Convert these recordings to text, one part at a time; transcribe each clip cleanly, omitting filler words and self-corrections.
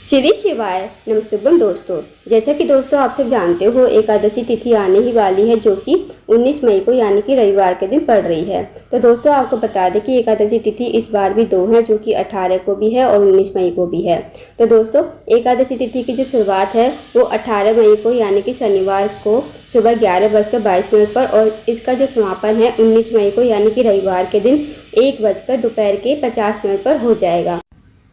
श्री शिवाय नमस्तुभ्यम दोस्तों। जैसा कि दोस्तों आप सब जानते हो, एकादशी तिथि आने ही वाली है जो कि 19 मई को यानी कि रविवार के दिन पड़ रही है। तो दोस्तों आपको बता दें कि एकादशी तिथि इस बार भी दो है, जो कि 18 को भी है और 19 मई को भी है। तो दोस्तों एकादशी तिथि की जो शुरुआत है वो 18 मई को यानी कि शनिवार को सुबह 11:22 पर और इसका जो समापन है 19 मई को यानी कि रविवार के दिन 1:50 पर हो जाएगा।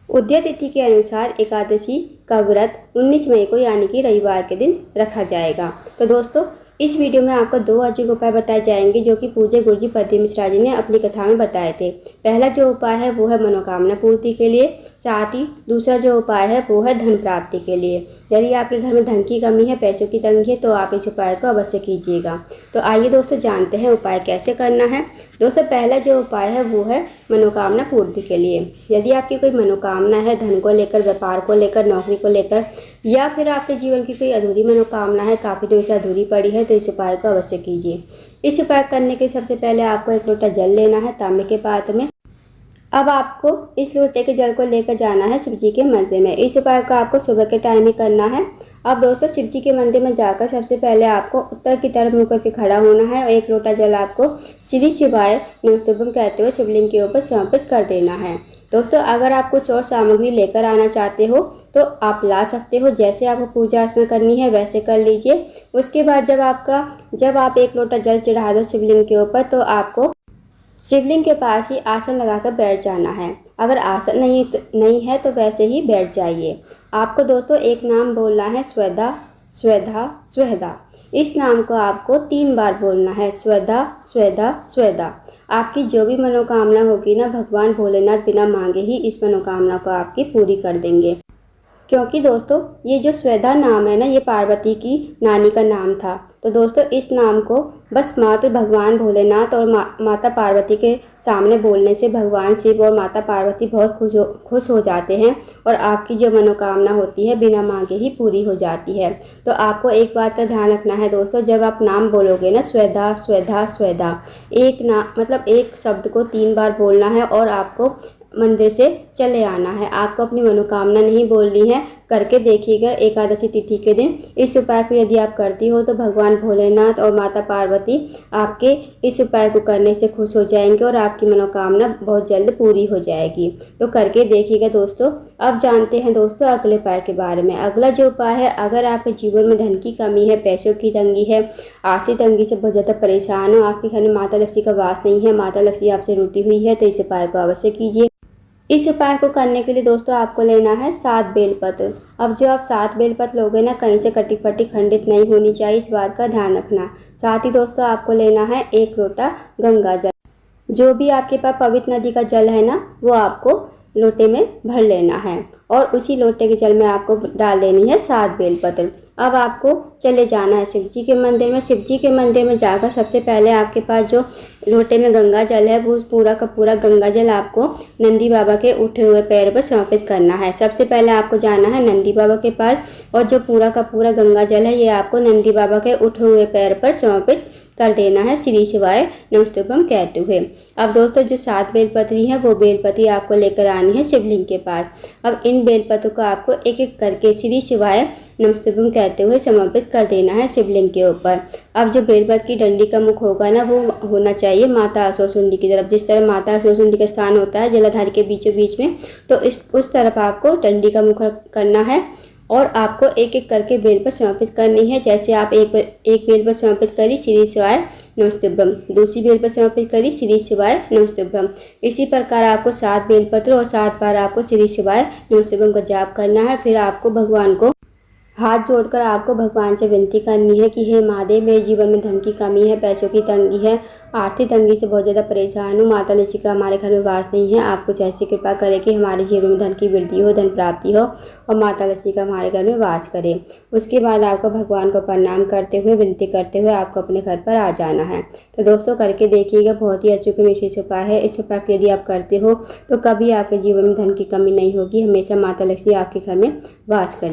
उदय तिथि के अनुसार एकादशी का व्रत 19 मई को यानी कि रविवार के दिन रखा जाएगा। तो दोस्तों इस वीडियो में आपको दो अचूक उपाय बताए जाएंगे जो कि पूज्य गुरुजी पद्म मिश्रा जी ने अपनी कथा में बताए थे। पहला जो उपाय है वो है मनोकामना पूर्ति के लिए, साथ ही दूसरा जो उपाय है वो है धन प्राप्ति के लिए। यदि आपके घर में धन की कमी है, पैसों की तंगी है, तो आप इस उपाय को अवश्य कीजिएगा। तो आइए दोस्तों जानते हैं उपाय कैसे करना है। दोस्तों पहला जो उपाय है वो है मनोकामना पूर्ति के लिए। यदि आपकी कोई मनोकामना है धन को लेकर, व्यापार को लेकर, नौकरी को लेकर, या फिर आपके जीवन की कोई अधूरी मनोकामना है, काफ़ी देर से अधूरी पड़ी है, तो इस उपाय को अवश्य कीजिए। इस उपाय करने के सबसे पहले आपको एक लोटा जल लेना है तांबे के पात्र में। अब आपको इस लोटे के जल को लेकर जाना है शिव जी के मंदिर में। इस उपाय को आपको सुबह के टाइम ही करना है। अब दोस्तों शिव जी के मंदिर में जाकर सबसे पहले आपको उत्तर की तरफ मुँह करके खड़ा होना है और एक लोटा जल आपको श्री शिवाय नमस्तुभ्यम कहते हुए शिवलिंग के ऊपर समर्पित कर देना है। दोस्तों अगर आप कुछ और सामग्री लेकर आना चाहते हो तो आप ला सकते हो, जैसे आपको पूजा अर्चना करनी है वैसे कर लीजिए। उसके बाद जब आप एक लोटा जल चढ़ा दो शिवलिंग के ऊपर, तो आपको शिवलिंग के पास ही आसन लगाकर बैठ जाना है। अगर आसन नहीं है तो वैसे ही बैठ जाइए। आपको दोस्तों एक नाम बोलना है स्वधा स्वधा स्वधा। इस नाम को आपको 3 बार बोलना है, स्वधा स्वधा स्वधा। आपकी जो भी मनोकामना होगी ना, भगवान भोलेनाथ बिना मांगे ही इस मनोकामना को आपकी पूरी कर देंगे। क्योंकि दोस्तों ये जो स्वधा नाम है ना, ये पार्वती की नानी का नाम था। तो दोस्तों इस नाम को बस मात्र भगवान भोलेनाथ और माता पार्वती के सामने बोलने से भगवान शिव और माता पार्वती बहुत खुश हो जाते हैं और आपकी जो मनोकामना होती है बिना मांगे ही पूरी हो जाती है। तो आपको एक बात का ध्यान रखना है दोस्तों, जब आप नाम बोलोगे ना स्वधा स्वधा स्वधा, एक शब्द को 3 बार बोलना है और आपको मंदिर से चले आना है। आपको अपनी मनोकामना नहीं बोलनी है। करके देखिएगा एकादशी तिथि के दिन इस उपाय को यदि आप करती हो तो भगवान भोलेनाथ और माता पार्वती आपके इस उपाय को करने से खुश हो जाएंगे और आपकी मनोकामना बहुत जल्द पूरी हो जाएगी। तो करके देखिएगा दोस्तों। अब जानते हैं दोस्तों अगले उपाय के बारे में। अगला जो उपाय है, अगर आपके जीवन में धन की कमी है, पैसों की तंगी है, आर्थिक तंगी से बहुत ज़्यादा परेशान हो, आपके घर में माता लक्ष्मी का वास नहीं है, माता लक्ष्मी आपसे रूठी हुई है, तो इस उपाय को अवश्य कीजिए। इस उपाय को करने के लिए दोस्तों आपको लेना है 7 बेलपत्र। अब जो आप 7 बेलपत्र लोगे ना, कहीं से कटी फटी खंडित नहीं होनी चाहिए, इस बात का ध्यान रखना। साथ ही दोस्तों आपको लेना है 1 लोटा गंगा जल। जो भी आपके पास पवित्र नदी का जल है ना, वो आपको लोटे में भर लेना है और उसी लोटे के जल में आपको डाल देनी है 7 बेलपत्र। अब आपको चले जाना है शिव जी के मंदिर में। शिव जी के मंदिर में जाकर सबसे पहले आपके पास जो लोटे में गंगा जल है, वो पूरा का पूरा गंगा जल आपको नंदी बाबा के उठे हुए पैर पर समर्पित करना है। सबसे पहले आपको जाना है नंदी बाबा के पास और जो पूरा का पूरा गंगा जल है ये आपको नंदी बाबा के उठे हुए पैर पर समर्पित कर देना है श्री शिवाय नमस्तुभ्यम कहते हुए। अब दोस्तों जो 7 बेलपत्री है वो बेलपत्री आपको लेकर आनी है शिवलिंग के पास। अब इन बेलपत्र को आपको एक एक करके श्री शिवाय नमस्तुभ्यम कहते हुए समर्पित कर देना है शिवलिंग के ऊपर। अब जो बेलपत्र की डंडी का मुख होगा ना, वो होना चाहिए माता असुरसुंडी की तरफ। जिस तरह माता असुरसुंडी का स्थान होता है जलाधार के बीचों बीच में, तो उस तरफ आपको डंडी का मुख करना है और आपको एक एक करके बेल पर समर्पित करनी है। जैसे आप एक बेल पर समर्पित करी श्री शिवाय नमस्तुभ्यम, दूसरी बेल पर समर्पित करी श्री शिवाय नमस्तुभ्यम। इसी प्रकार आपको 7 बेलपत्र और 7 बार आपको श्री शिवाय नमस्तुभ्यम का जाप करना है। फिर आपको भगवान को हाथ जोड़कर आपको भगवान से विनती करनी है कि हे महादेव, मेरे जीवन में धन की कमी है, पैसों की तंगी है, आर्थिक तंगी से बहुत ज़्यादा परेशान हूँ, माता लक्ष्मी का हमारे घर में वास नहीं है। आप कुछ ऐसी कृपा करें कि हमारे जीवन में धन की वृद्धि हो, धन प्राप्ति हो और माता लक्ष्मी का हमारे घर में वास करे। उसके बाद आपको भगवान को प्रणाम करते हुए, विनती करते हुए आपको अपने घर पर आ जाना है। तो दोस्तों करके देखिएगा, बहुत ही अचूक विशेष उपाय है। इस उपाय को यदि आप करते हो तो कभी आपके जीवन में धन की कमी नहीं होगी, हमेशा माता लक्ष्मी आपके घर में वास करें।